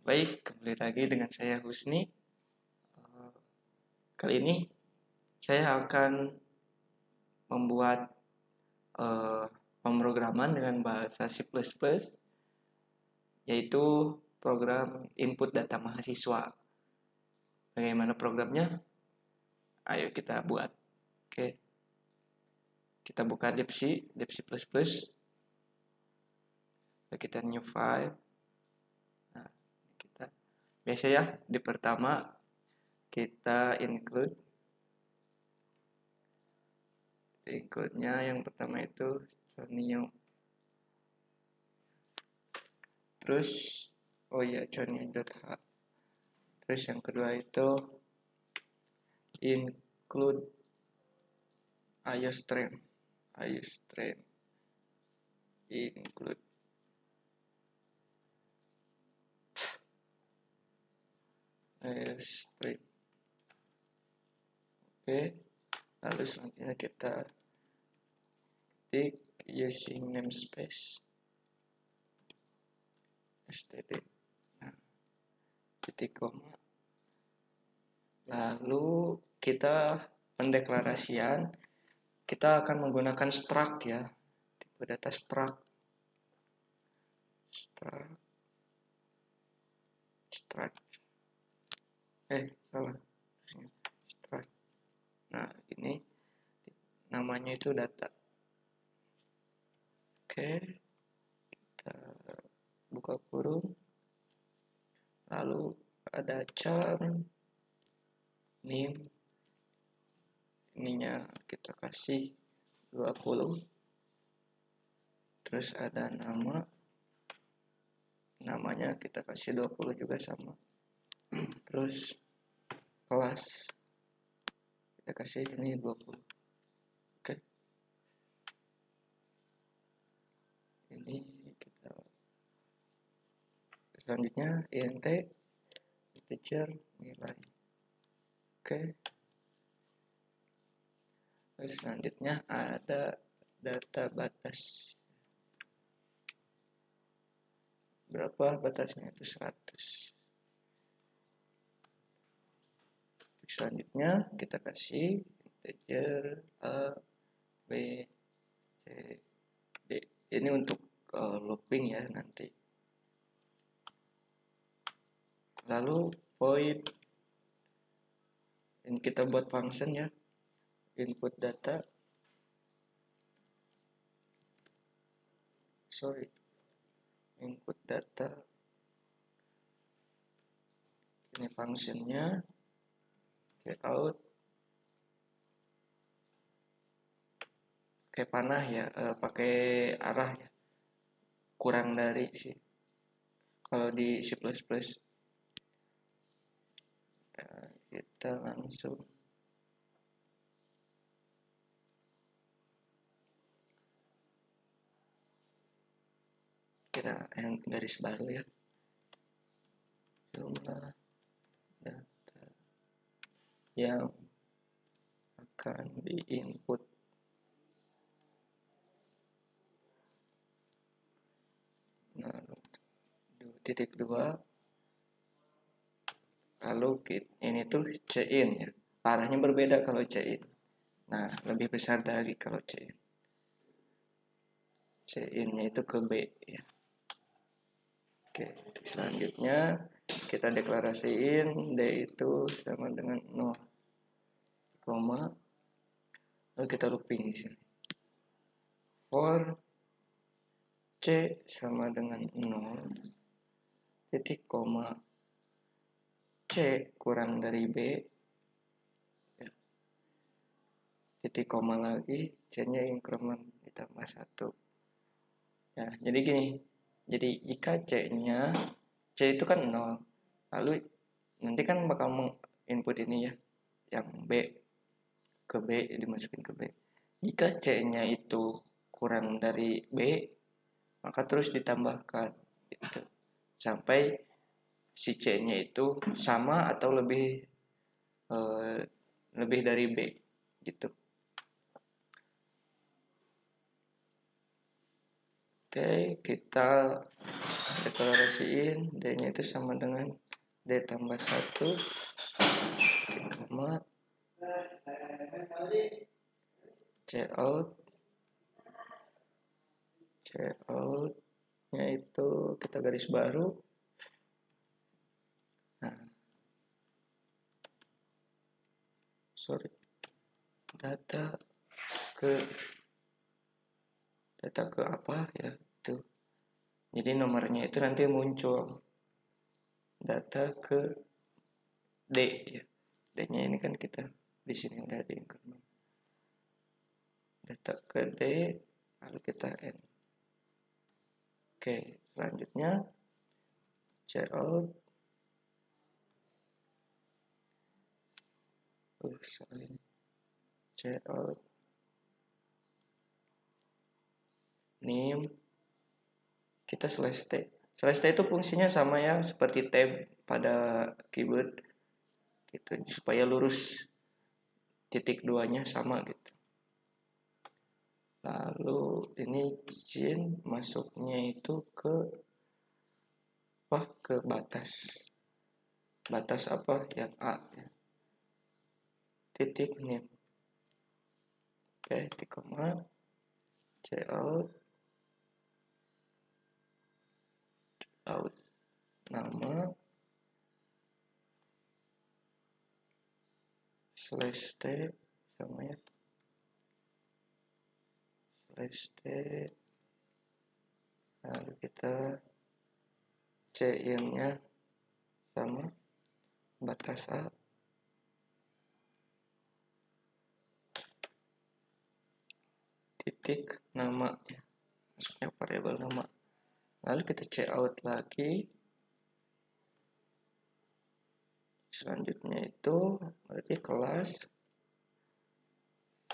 Baik, kembali lagi dengan saya Husni. Eh, Kali ini saya akan membuat eh, pemrograman dengan bahasa C++, yaitu program input data mahasiswa. Bagaimana programnya? Ayo kita buat. Oke, kita buka Dev C++. Kita new file. Nah, kita biasa ya, di pertama kita include-nya yang pertama itu new. Terus journey.h. Terus yang kedua itu include iostream include iostream. Oke, lalu selanjutnya kita ketik using namespace std, nah, titik koma. Lalu kita pendeklarasian, kita akan menggunakan struct ya, tipe data struct. Salah. Struct. Nah, ini namanya itu data. Oke, kita buka kurung. Lalu ada char name, ininya kita kasih 20. Terus ada namanya kita kasih 20 juga sama. Terus kelas kita kasih ini 20. Oke, ini kita selanjutnya int integer nilai. Oke, terus selanjutnya ada data batas. Berapa batasnya? Itu 100. Selanjutnya kita kasih integer a, b, c, d. Ini untuk looping ya nanti. Lalu void, ini kita buat function ya, input data. Input data. Ini functionnya. Out. Pakai panah ya, pakai arah ya. Kurang dari sih. Kalau di C++. Kita langsung kita yang garis baru ya, jumlah data yang akan diinput. Nah, titik 2. Lalu ini tuh c-in ya, arahnya berbeda kalau c-in. Nah, lebih besar dari kalau c-in. C-in-nya itu ke b ya. Oke, selanjutnya kita deklarasiin d itu sama dengan 0, koma. Lalu kita looping di sini. For c sama dengan 0, titik koma c kurang dari b, ya. Titik koma lagi, c-nya increment ditambah 1. Ya, jadi gini. Jadi jika c itu kan 0, lalu nanti kan bakal menginput ini ya, yang b ke b, dimasukin ke b. Jika c-nya itu kurang dari b, maka terus ditambahkan gitu, sampai si c-nya itu sama atau lebih dari b gitu. Oke, kita deklarasiin D nya itu sama dengan D tambah 1 koma cout nya itu kita garis baru. Nah, data ke apa ya itu. Jadi nomornya itu nanti muncul data ke D ya. D-nya ini kan kita di sini udah ada increment. Data ke D lalu kita N. Oke, selanjutnya cout cout name kita slash T. Slash T itu fungsinya sama ya seperti tab pada keyboard gitu supaya lurus titik duanya sama gitu. Lalu ini izin masuknya itu ke batas apa yang A ya. Titik name. Oke, titik koma cout nama slash T sama ya slash T lalu kita cin nya sama batas A titik nama ya, maksudnya variabel nama. Lalu kita cout lagi. Selanjutnya itu berarti kelas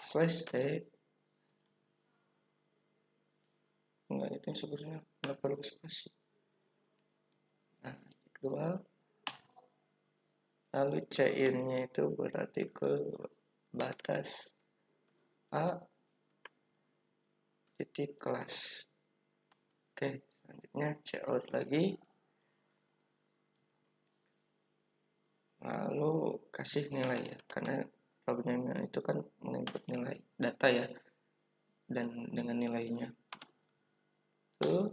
slash T. Enggak, itu sebenarnya nggak perlu spasi. Nah, kedua lalu cin-nya itu berarti ke batas A titik kelas. Oke, selanjutnya cout lagi. Lalu kasih nilai ya, karena programnya itu kan menginput nilai data ya, dan dengan nilainya. Tuh,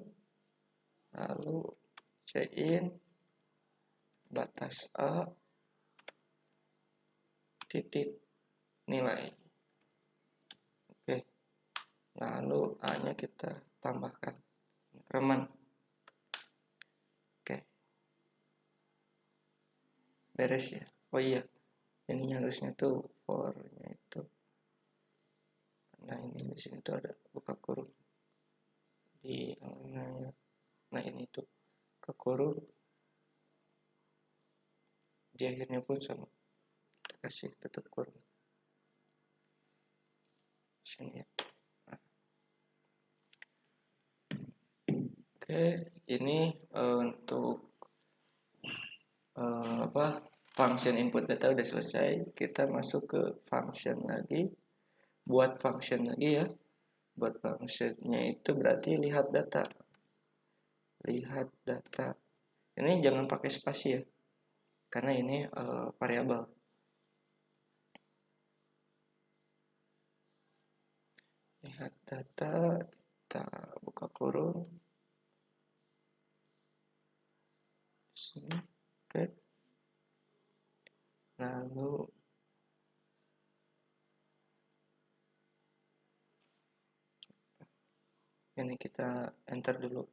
lalu cin batas A titik nilai. Oke, lalu A nya kita tambahkan increment. Oke, beres ya. Oh iya, ini harusnya tuh for nya itu. Nah, ini di sini tuh ada buka kurung di halamannya. Nah, ini tuh ke kurung di akhirnya pun sama, kita kasih tutup kurung sini ya. Nah. Oke, ini untuk function input data udah selesai. Kita masuk ke function lagi. Buat function lagi ya. Buat functionnya itu berarti lihat data. Ini jangan pakai spasi ya, karena ini variabel. Lihat data, kita buka kurung sini. Oke. Lalu ini kita enter dulu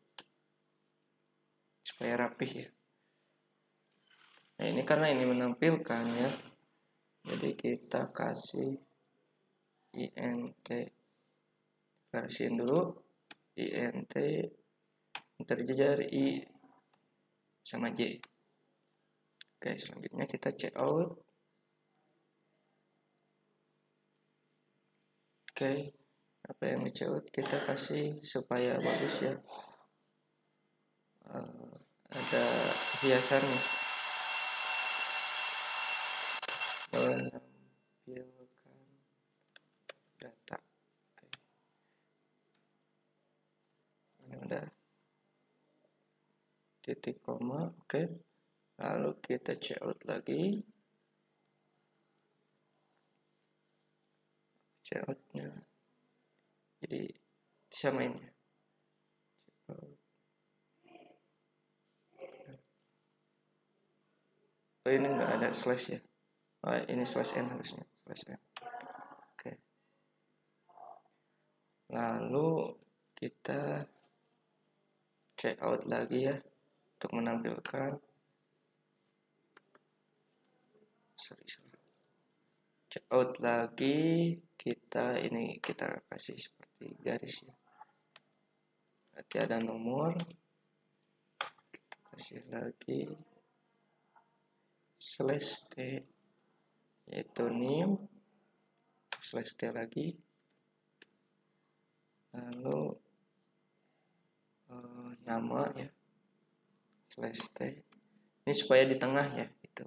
supaya rapih ya. Nah, ini karena ini menampilkan ya, jadi kita kasih int, versin dulu int integer i sama j. Oke, selanjutnya kita cout. Oke, apa yang dicout kita kasih supaya bagus ya, ada hiasannya, menampilkan data. Oke. Ini udah. titik koma. Oke. Lalu kita cout lagi. Coutnya jadi disamain ya. Oh, ini nggak ada slash ya. Oh, ini slash n harusnya, slash n. Oke. Lalu kita check out lagi ya untuk menampilkan. Check out lagi, kita kasih seperti garis ya. Berarti ada nomor. Kita kasih lagi slash t, yaitu name, slash t lagi. Lalu nama ya, slash t. Ini supaya di tengah ya, itu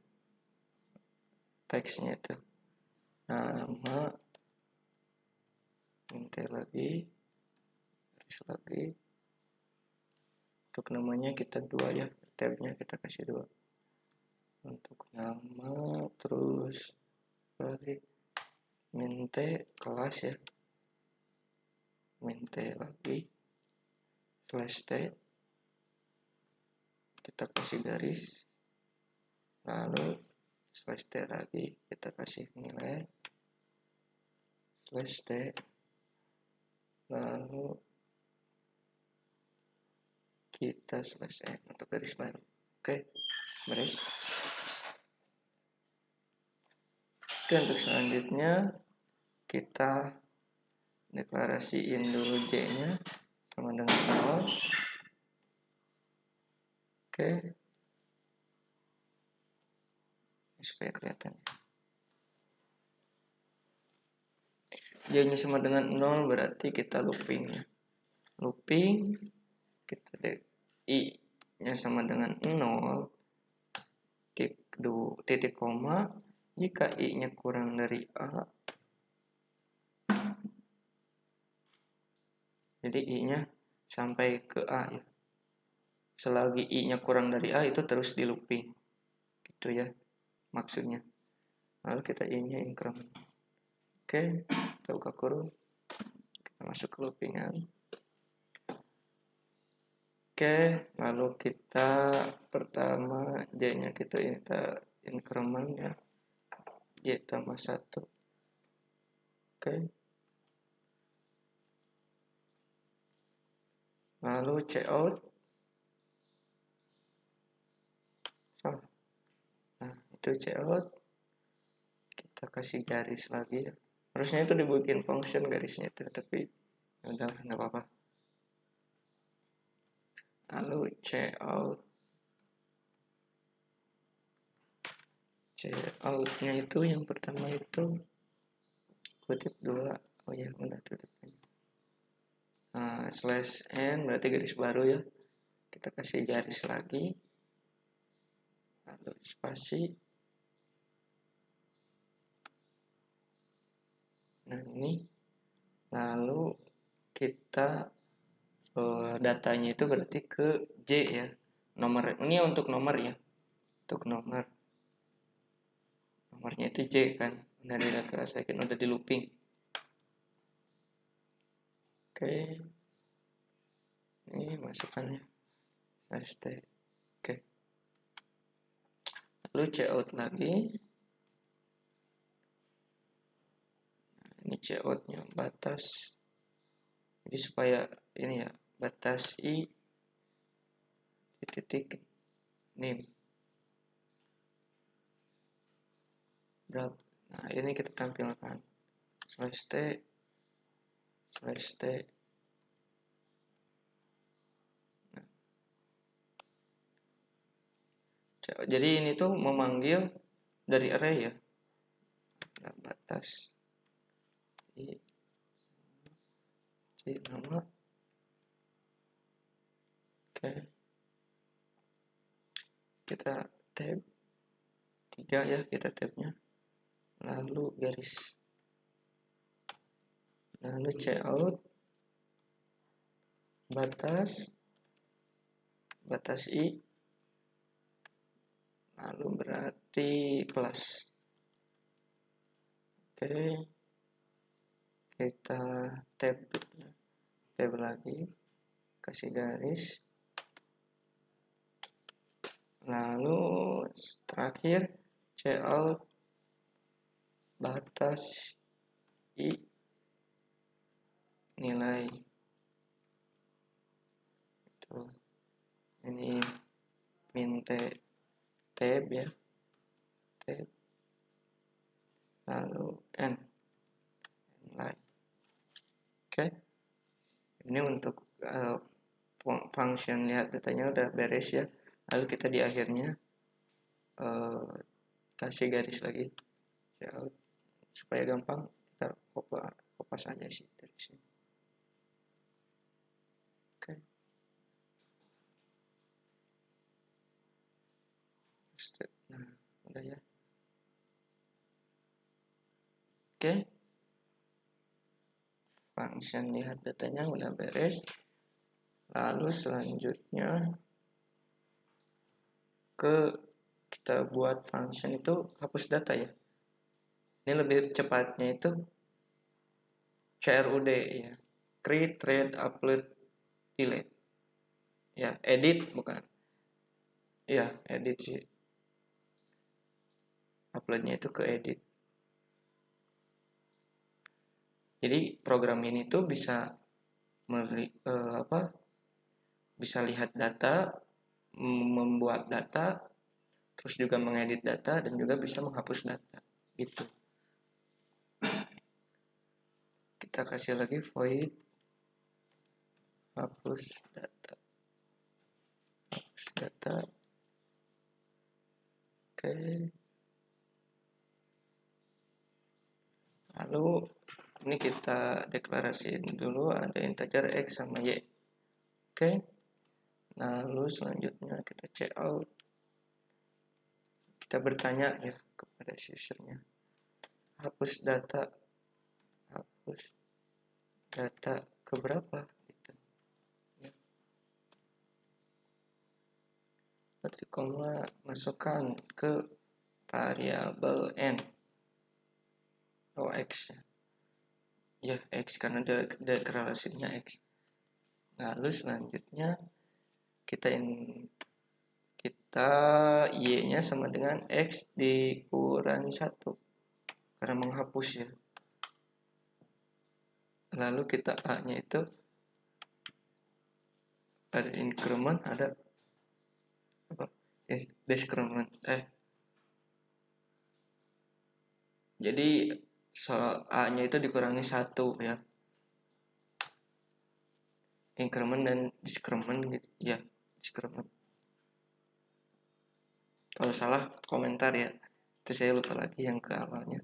teksnya itu. Nama, t lagi, garis lagi. Untuk namanya kita 2 ya, tabnya kita kasih 2. Untuk nama, terus balik min t kelas ya, min t lagi, slash t, kita kasih garis, lalu slash t lagi, kita kasih nilai, slash t, lalu kita slash n untuk garis baru. Oke, baris. Oke, untuk selanjutnya kita deklarasiin dulu j-nya sama dengan 0. Oke, supaya kelihatan. J-nya sama dengan 0 berarti kita looping ya. Looping, kita i-nya sama dengan 0, titik koma. Jika i-nya kurang dari a, jadi i-nya sampai ke a ya. Selagi i-nya kurang dari a itu terus di looping. Gitu ya maksudnya. Lalu kita i-nya increment. Oke, kita buka kurung. Kita masuk ke loopingan. Oke, lalu kita pertama j-nya kita increment ya. J tambah 1. Oke. Lalu cout. Nah, itu cout. Kita kasih garis lagi ya. Harusnya itu dibikin function garisnya itu, tapi udah nggak apa-apa. Lalu cout. Cout-nya itu yang pertama itu kutip 2. Oh ya, udah tutup. Slash n berarti garis baru ya. Kita kasih garis lagi. Lalu spasi. Nah, ini. Lalu kita datanya itu berarti ke J ya. Nomor ini untuk nomor ya. Untuk nomor. Nomornya itu J kan. Udah dideklarasikan, udah di looping. Oke. Ini masukannya. Slash t. Oke. Lalu cout lagi. Nah, ini cout-nya batas. Jadi supaya ini ya, batas i titik name. Berapa? Nah, ini kita tampilkan. Slash t. Slash t. Nah. Jadi ini tuh memanggil dari array ya. Nah, batas i nama. Oke. Kita tab 3 ya, kita tabnya. Lalu garis. Lalu cout batas i lalu berarti kelas. Oke, kita tab lagi, kasih garis, lalu terakhir cout batas i nilai itu, ini min tab ya, tab, lalu n nilai. Oke, ini untuk function lihat datanya udah beres ya. Lalu kita di akhirnya kasih garis lagi supaya gampang, kita kopas aja sih dari sini. Oke. Nah, udah ya. Oke. Function lihat datanya udah beres. Lalu selanjutnya kita buat function itu hapus data ya. Ini lebih cepatnya itu CRUD ya. Create, read, upload, delete. Ya, edit bukan. Ya, edit sih. Uploadnya itu ke edit. Jadi program ini tuh bisa bisa lihat data, membuat data, terus juga mengedit data, dan juga bisa menghapus data gitu. Kita kasih lagi void hapus data. Oke. Lalu ini kita deklarasiin dulu ada integer x sama y. Oke. Lalu selanjutnya kita cout. Kita bertanya ya kepada usernya, hapus data keberapa gitu ya. Berarti masukkan ke variabel n atau x ya, x karena deklarasinya x. Lalu selanjutnya kita y-nya sama dengan x dikurangi 1 karena menghapus ya. Lalu kita a-nya itu ada increment, ada apa? Decrement. Jadi a-nya itu dikurangi 1 ya. Increment dan decrement gitu ya, decrement. Kalau salah komentar ya, itu saya lupa lagi yang ke awalnya.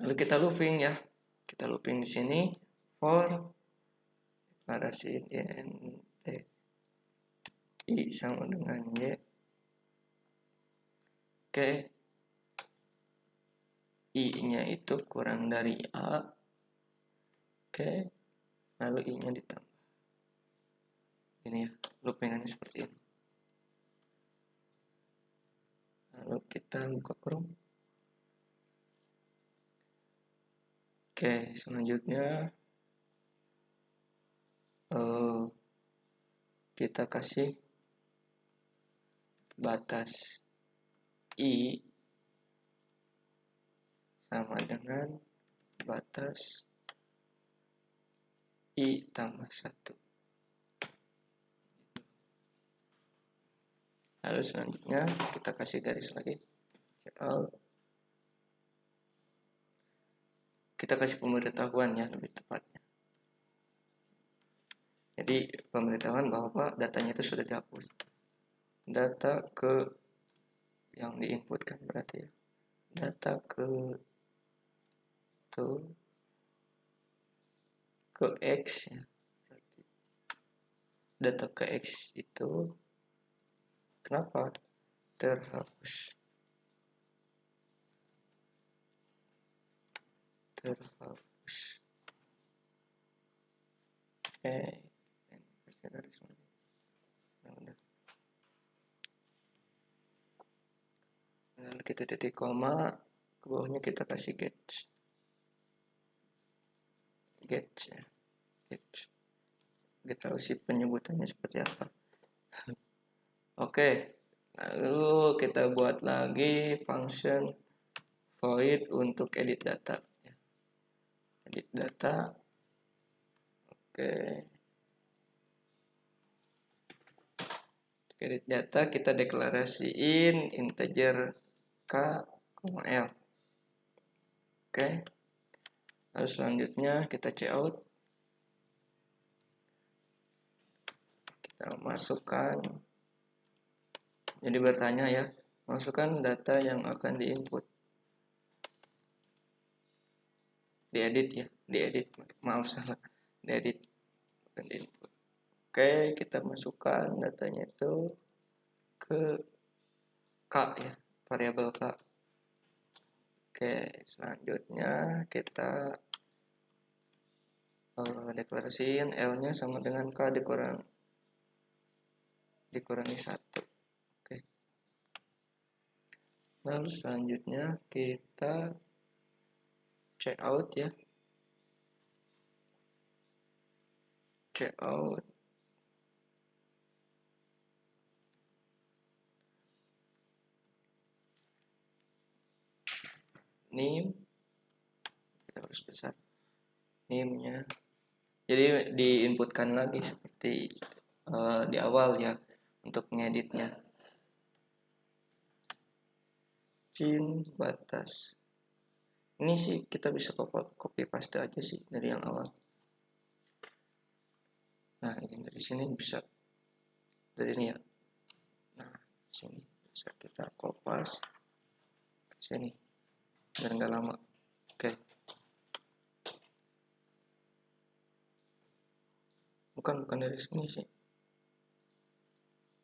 Lalu kita looping ya, kita looping di sini for deklarasi int i sama dengan y. Oke, i-nya itu kurang dari a. Oke, lalu i-nya ditambah. Ini ya, loopingannya seperti ini. Lalu kita buka Chrome. Oke, selanjutnya kita kasih batas i sama dengan batas i tambah 1. Lalu selanjutnya kita kasih garis lagi. Kita kasih pemberitahuan ya, lebih tepatnya. Jadi pemberitahuan bahwa datanya itu sudah dihapus. Data ke yang diinputkan berarti ya. Data ke x ya. Berarti data ke x itu kenapa terhapus? kita titik koma, ke bawahnya kita kasih get ya. Kita tahu sih penyebutannya seperti apa. Oke, lalu kita buat lagi function void untuk edit data. Edit data. Oke. Edit data kita deklarasiin integer k, l. Oke. Lalu selanjutnya kita cout. Kita masukkan. Jadi bertanya ya, masukkan data yang akan diinput. Diedit ya, diedit. Maaf salah. Diedit bukan diinput. Oke, kita masukkan datanya itu ke k ya, variabel k. Oke, selanjutnya kita deklarasiin L-nya sama dengan K dikurangi 1. Oke. Lalu selanjutnya kita check out ya. Check out. Name. Kita harus besar. Name-nya. Jadi diinputkan lagi seperti di awal ya untuk ngeditnya. Cin batas. Ini sih kita bisa copy paste aja sih dari yang awal. Nah, ini dari sini bisa dari ini ya. Nah, sini bisa kita copy sini biar nggak lama. Oke. Bukan dari sini sih.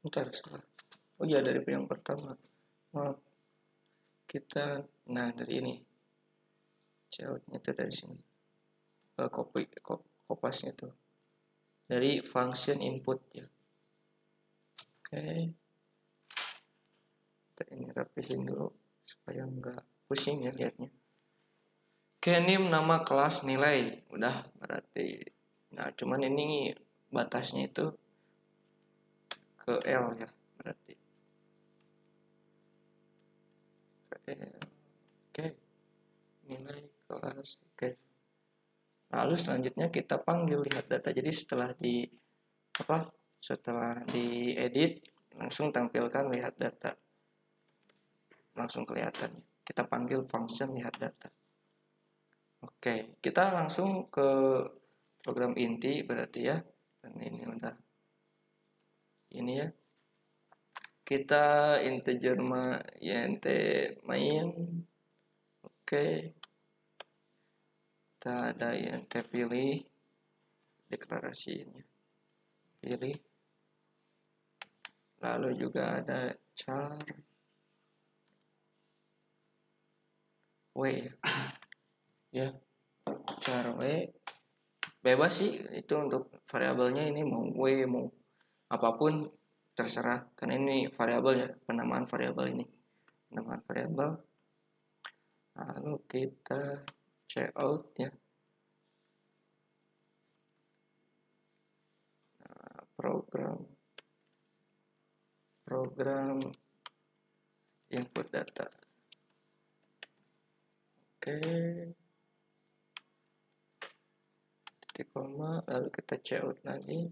Bentar, salah. Oh iya, dari yang pertama. Maaf. Kita, nah dari ini. Coutnya itu dari sini. Kopasnya itu. Dari function input ya. Oke. Kita ini rapihin dulu supaya nggak pusing ya lihatnya. Oke, name nama kelas nilai. Udah, berarti. Nah, cuman ini batasnya itu ke L ya, berarti. Oke. Nilai kelas. Oke. Lalu selanjutnya kita panggil lihat data. Jadi setelah diedit langsung tampilkan lihat data. Langsung kelihatan. Kita panggil function lihat data. Oke, kita langsung ke program inti berarti ya. Dan ini udah ini ya. Kita integer int main. Oke. Kita ada int pilih deklarasinya. Pilih. Lalu juga ada char w ya, char w bebas sih itu untuk variabelnya, ini mau w mau apapun terserah karena ini variabel ya, penamaan variabel ini penamaan variabel. Lalu kita check out ya. Program input data. Oke. Titik koma, lalu kita check out lagi.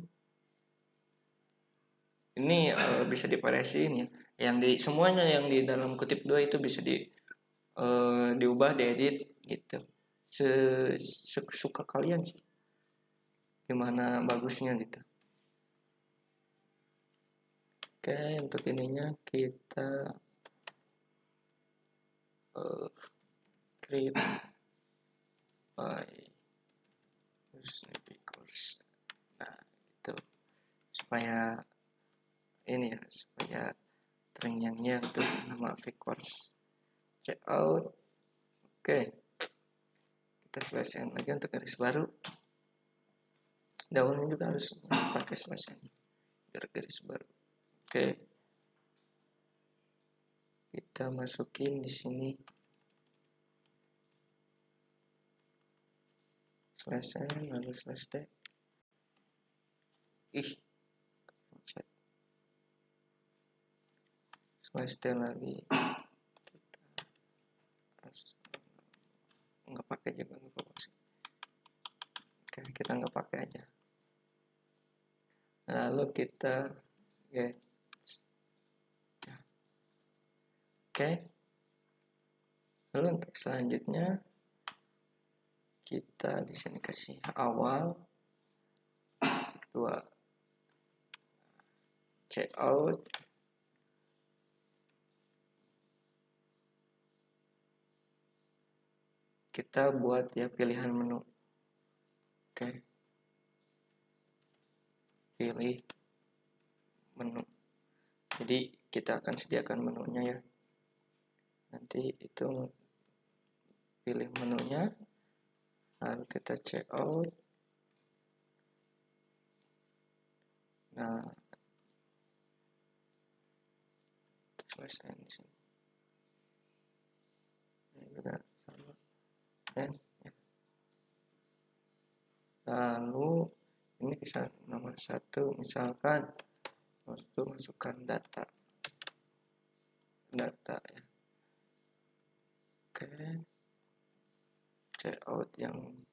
Ini bisa divariasiin ya. Semuanya yang di dalam kutip 2 itu bisa diubah, diedit gitu. Suka kalian sih. Gimana bagusnya gitu. Oke, untuk ininya kita create by course. Nah, itu supaya ini ya, supaya terngiang-ngiang tuh nama course. Check out. Oke. Kita selesaikan lagi untuk garis baru. Daunnya juga harus pakai slash biar garis baru. Oke. kita masukin di sini slash n lalu slash t. Slash t lagi, nggak pakai juga, nggak apa-apa sih. Oke, kita nggak pakai aja. Lalu kita get. Oke. Lalu untuk selanjutnya kita di sini kasih awal, kedua checkout, kita buat ya pilihan menu. Oke. Pilih menu. Jadi kita akan sediakan menunya ya. Nanti itu pilih menunya, lalu kita check out. Nah, selesai di sini. Ini juga sama. Ya. Lalu ini bisa nomor 1, misalkan waktu masukkan data ya. Oke. Check out yang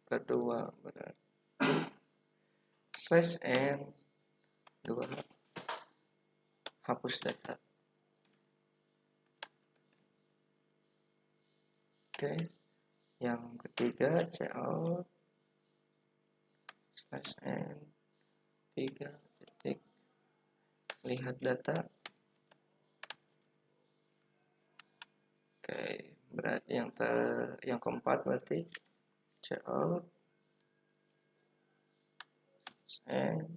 kedua berarti slash n 2 hapus data. Oke, yang ketiga check out slash n 3 titik lihat data. Oke, berarti yang keempat berarti check out n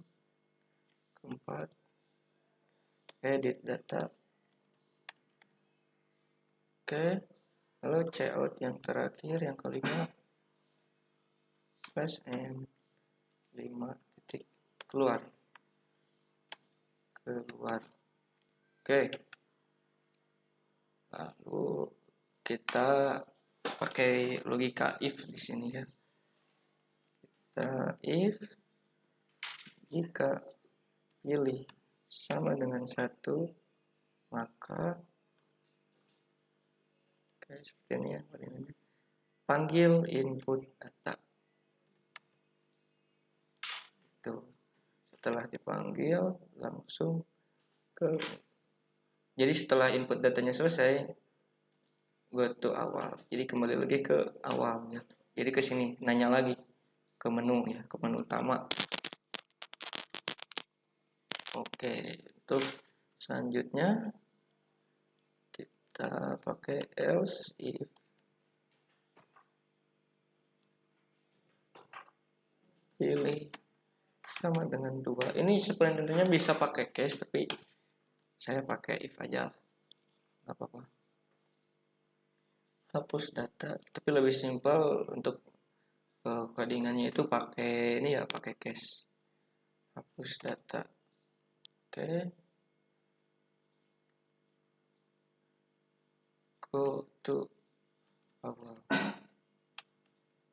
keempat edit data. Oke, lalu check out yang terakhir yang kelima slash n 5 titik keluar. Oke, lalu kita pakai logika if di sini ya. Kita if jika pilih sama dengan 1, maka kayak seperti ini ya, panggil input data. Itu setelah dipanggil langsung ke, jadi setelah input datanya selesai, go to awal. Jadi kembali lagi ke awalnya. Jadi ke sini nanya lagi ke menu ya, ke menu utama. Oke, untuk selanjutnya kita pakai else if pilih sama dengan 2. Ini sebenarnya bisa pakai case, tapi saya pakai if aja, nggak apa-apa. Hapus data, tapi lebih simpel untuk codingannya itu pakai ini ya, pakai case. Hapus data. Oke. Go to awal.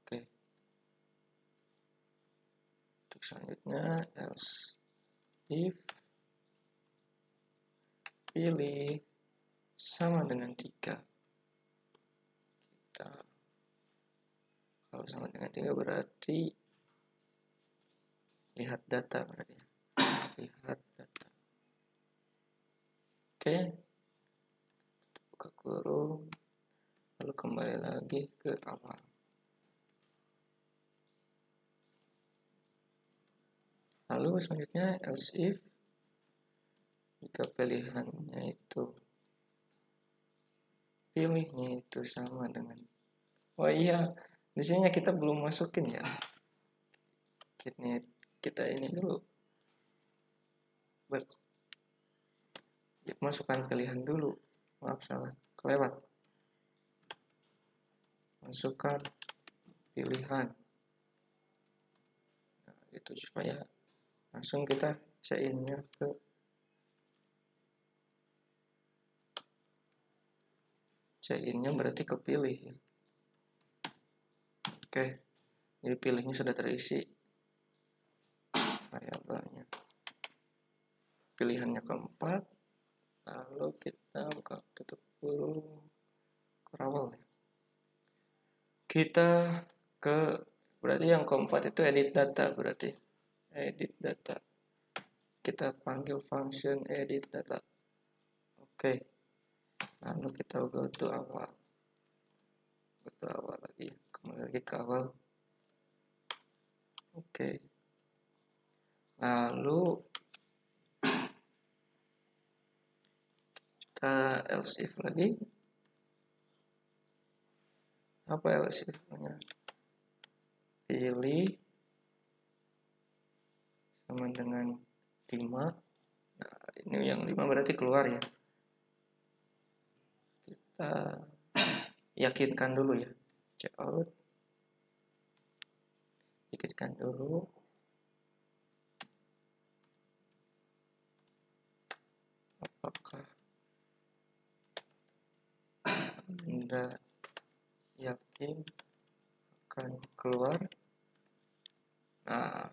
Oke. Untuk selanjutnya else if pilih sama dengan 3. Kalau sama dengan 3 berarti lihat data berarti ya. Lihat data. Oke. Buka kurung. Lalu kembali lagi ke awal. Lalu selanjutnya else if jika pilihannya itu pilihnya itu sama dengan, oh iya, di sini kita belum masukin ya. Kita ini dulu. Masukkan pilihan dulu. Maaf salah, kelewat. Masukkan pilihan. Nah, itu supaya langsung kita chain-nya ke C-in-nya berarti kepilih ya. Oke, jadi pilihnya sudah terisi variabelnya. Pilihannya keempat, lalu kita buka tutup dulu Coral ya. Kita ke berarti yang keempat itu edit data, berarti edit data. Kita panggil function edit data. Oke. Lalu kita go to awal. Go to awal lagi. Kembali lagi ke awal. Oke. Lalu kita else if lagi. Apa else if-nya? Pilih sama dengan 5. Nah, ini yang 5 berarti keluar ya. Kita yakinkan dulu ya. Check out. Yakinkan dulu. Apakah Anda yakin akan keluar? Nah,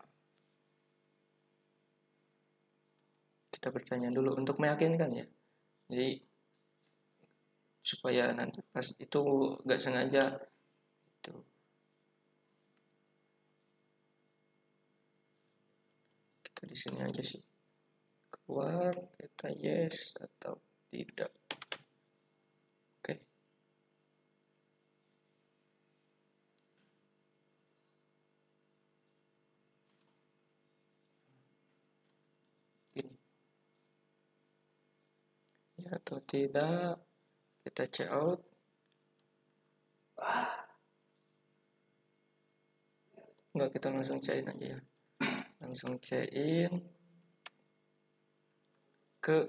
kita bertanya dulu untuk meyakinkan ya. Jadi supaya nanti pas itu nggak sengaja itu kita di sini aja sih keluar, kita yes atau tidak. Oke. Ini ya atau tidak, kita check out. Enggak, kita langsung check in aja ya, langsung check in ke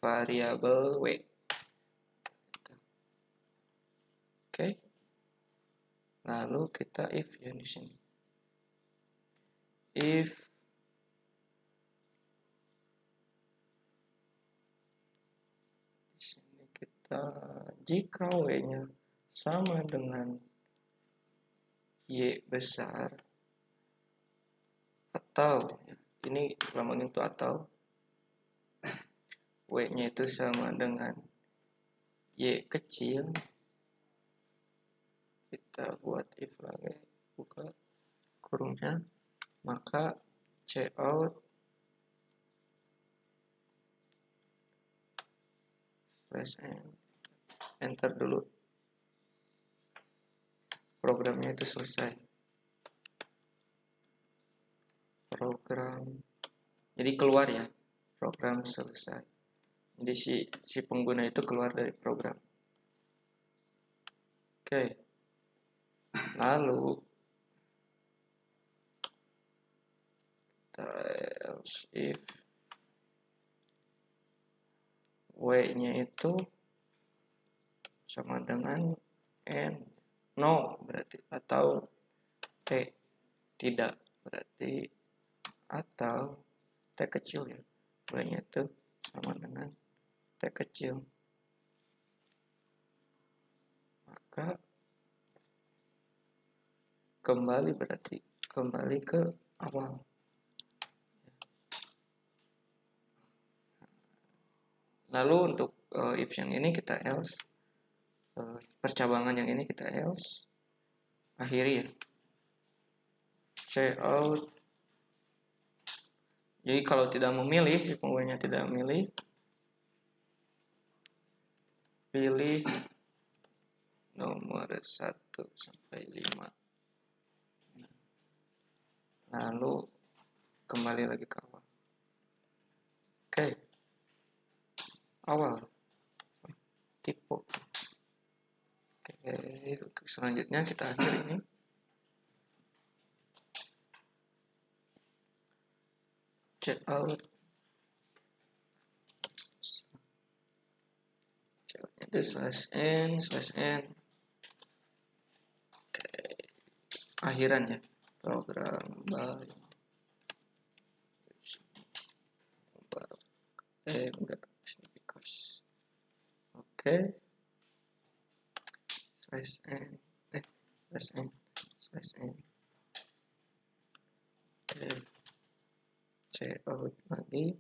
variabel w. Oke. Lalu kita if ya di sini. If di sini kita jika w-nya sama dengan y besar atau ini lambang itu atau w-nya itu sama dengan y kecil, kita buat if lagi, buka kurungnya, maka check out slash enter dulu, programnya itu selesai. Program jadi keluar ya, program selesai. Jadi si pengguna itu keluar dari program. Oke. Lalu else if w-nya itu sama dengan n, no berarti, atau t, tidak berarti, atau t kecil ya, w-nya itu sama dengan t kecil, maka kembali, berarti kembali ke awal. Lalu untuk if yang ini kita else, percabangan yang ini kita else, akhiri ya, check out. Jadi kalau tidak memilih, si penggunanya tidak memilih, pilih nomor 1 sampai 5. Lalu kembali lagi ke awal. Oke. Awal. Tipe. Oke, selanjutnya kita akhir ini. Check out. Check out itu /n. Oke. Akhiran ya. Program by enggak because. Oke. slash n slash n slash n. Oke, cout lagi.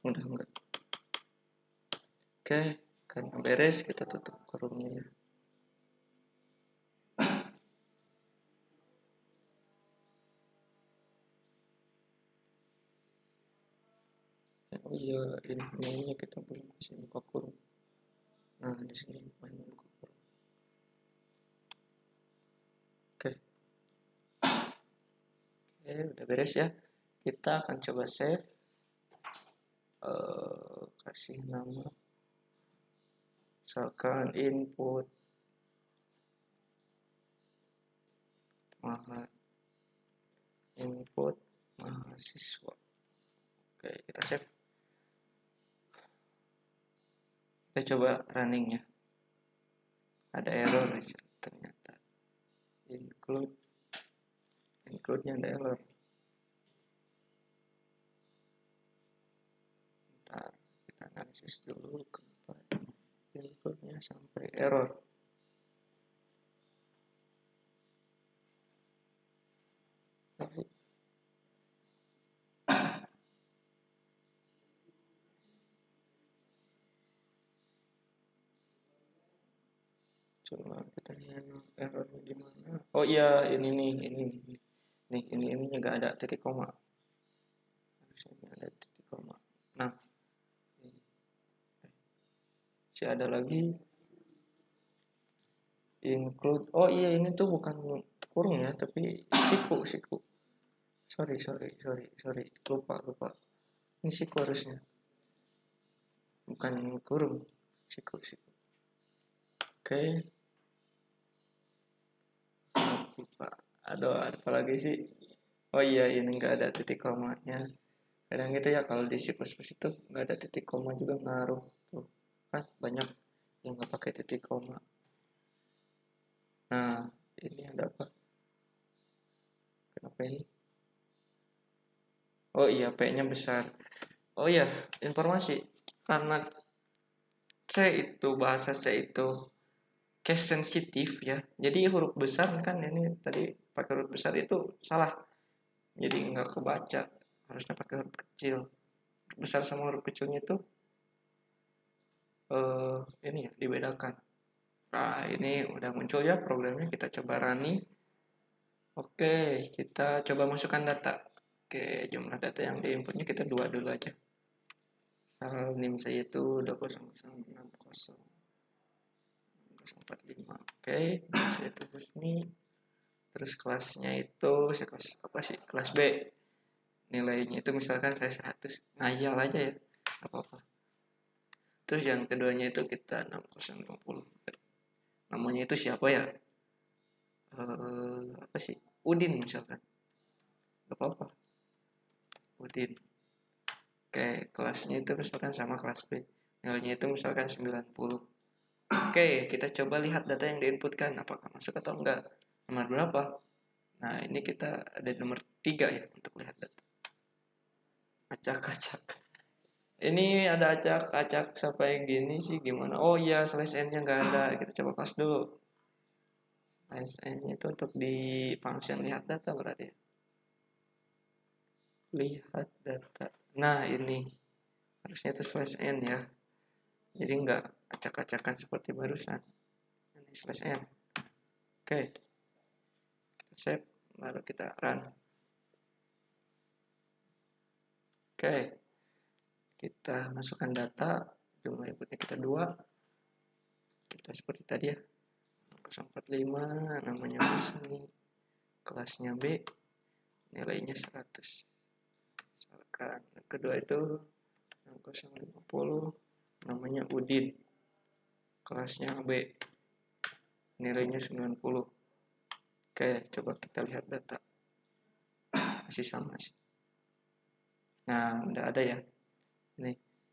Udah enggak? Oke, karena beres kita tutup kurungnya ya. Oh iya, ini kita belum bisa buka kurung. Nah, di sini main buka kurung. Oke. Oke, udah beres ya. Kita akan coba save. Kasih nama. Misalkan input mahasiswa. Oke, kita save. Kita coba running ya. Ada error aja ternyata. Include-nya ada error. Bentar, kita analisis dulu kenapa include-nya sampai error. Coba kita lihat error di mana. Oh iya, ini ininya nggak ada titik koma. Harusnya ada titik koma. Nah, masih ada lagi include. Oh iya, ini tuh bukan kurung ya, tapi siku. Sorry. Lupa. Ini siku harusnya. Bukan kurung. Siku. Oke. Lupa. Ada apa lagi sih? Oh iya, ini nggak ada titik komanya. Kadang gitu ya, kalau di C++ itu nggak ada titik koma juga ngaruh. Tuh, kan banyak yang nggak pakai titik koma. Nah, ini ada apa? Kenapa ini? Oh iya, P-nya besar. Oh iya, informasi. Karena bahasa C itu case sensitif ya. Jadi huruf besar kan ini tadi pakai huruf besar itu salah. Jadi nggak kebaca. Harusnya pakai huruf kecil. Huruf besar sama huruf kecilnya itu ini ya dibedakan. Nah, ini udah muncul ya programnya. Kita coba running. Oke, kita coba masukkan data. Oke, jumlah data yang diinputnya kita 2 dulu aja. Misal NIM saya itu 2006045. Oke, saya tebus ini. Terus kelasnya itu saya kelas apa sih? Kelas B. Nilainya itu misalkan saya 100. Ngayal aja ya. Enggak apa-apa. Terus yang keduanya itu kita 6050. Namanya itu siapa ya? Apa sih? Udin misalkan. Enggak apa-apa. Udin. Oke, kelasnya itu misalkan sama kelas B. Nilainya itu misalkan 90. Oke, kita coba lihat data yang diinputkan. Apakah masuk atau enggak. Nomor berapa? Nah, ini kita ada nomor 3 ya untuk lihat data. Acak-acak. Ini ada acak-acak sampai gini sih gimana? Oh iya, slash n-nya nggak ada. Kita coba kelas dulu. Slash n-nya itu untuk di function lihat data berarti. Lihat data. Nah, ini. Harusnya itu slash n ya. Jadi nggak acak-acakan seperti barusan. Ini slash n. Oke. Kita save. Baru kita run. Oke. Kita masukkan data. Jumlah inputnya kita 2. Kita seperti tadi ya. 045. Namanya sini. Kelasnya B. Nilainya 100. Misalkan kedua itu 050. Namanya Udin. Kelasnya B. Nilainya 90. Oke, coba kita lihat data. Masih sama sih. Nah, udah ada ya.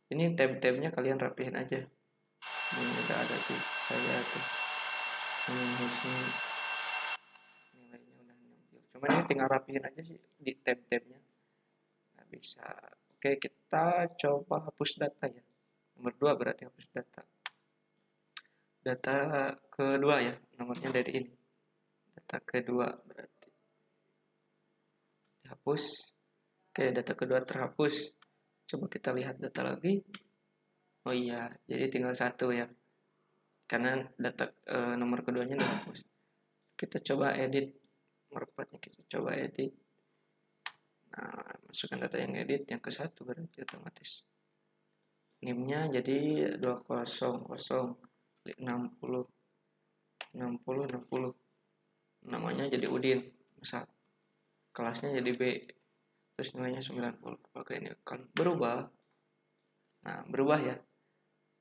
Ini tab-tabnya kalian rapihin aja. Ini udah ada sih. Saya tuh. Ini nilainya udah 60. Cuman ini tinggal rapihin aja sih di tab-tabnya. Nggak bisa. Oke, kita coba hapus data ya. Nomor 2 berarti hapus data. Data kedua ya, nomornya dari ini. Data kedua berarti dihapus. Oke, data kedua terhapus. Coba kita lihat data lagi. Oh iya, jadi tinggal satu ya. Karena data nomor keduanya dihapus. Kita coba edit nomor 4-nya, kita coba edit. Nah, masukkan data yang edit yang ke satu berarti otomatis. NIM-nya jadi 200 60 60. Namanya jadi Udin. Misal kelasnya jadi B. Terus nilainya 90. Oke, ini akan berubah. Nah, berubah ya.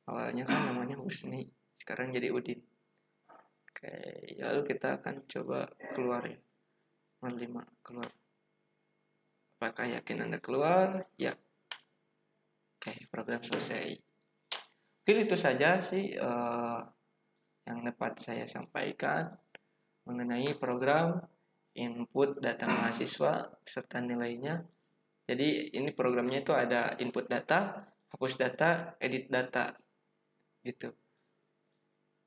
Awalnya kan namanya Husni, sekarang jadi Udin. Oke, lalu kita akan coba keluar ya. 5 keluar. Apakah yakin Anda keluar? Ya. Oke, program selesai. Mungkin itu saja sih yang dapat saya sampaikan mengenai program input data mahasiswa serta nilainya. Jadi ini programnya itu ada input data, hapus data, edit data gitu.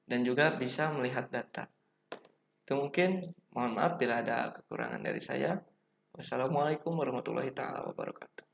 Dan juga bisa melihat data. Itu mungkin, mohon maaf bila ada kekurangan dari saya. Wassalamualaikum warahmatullahi wabarakatuh.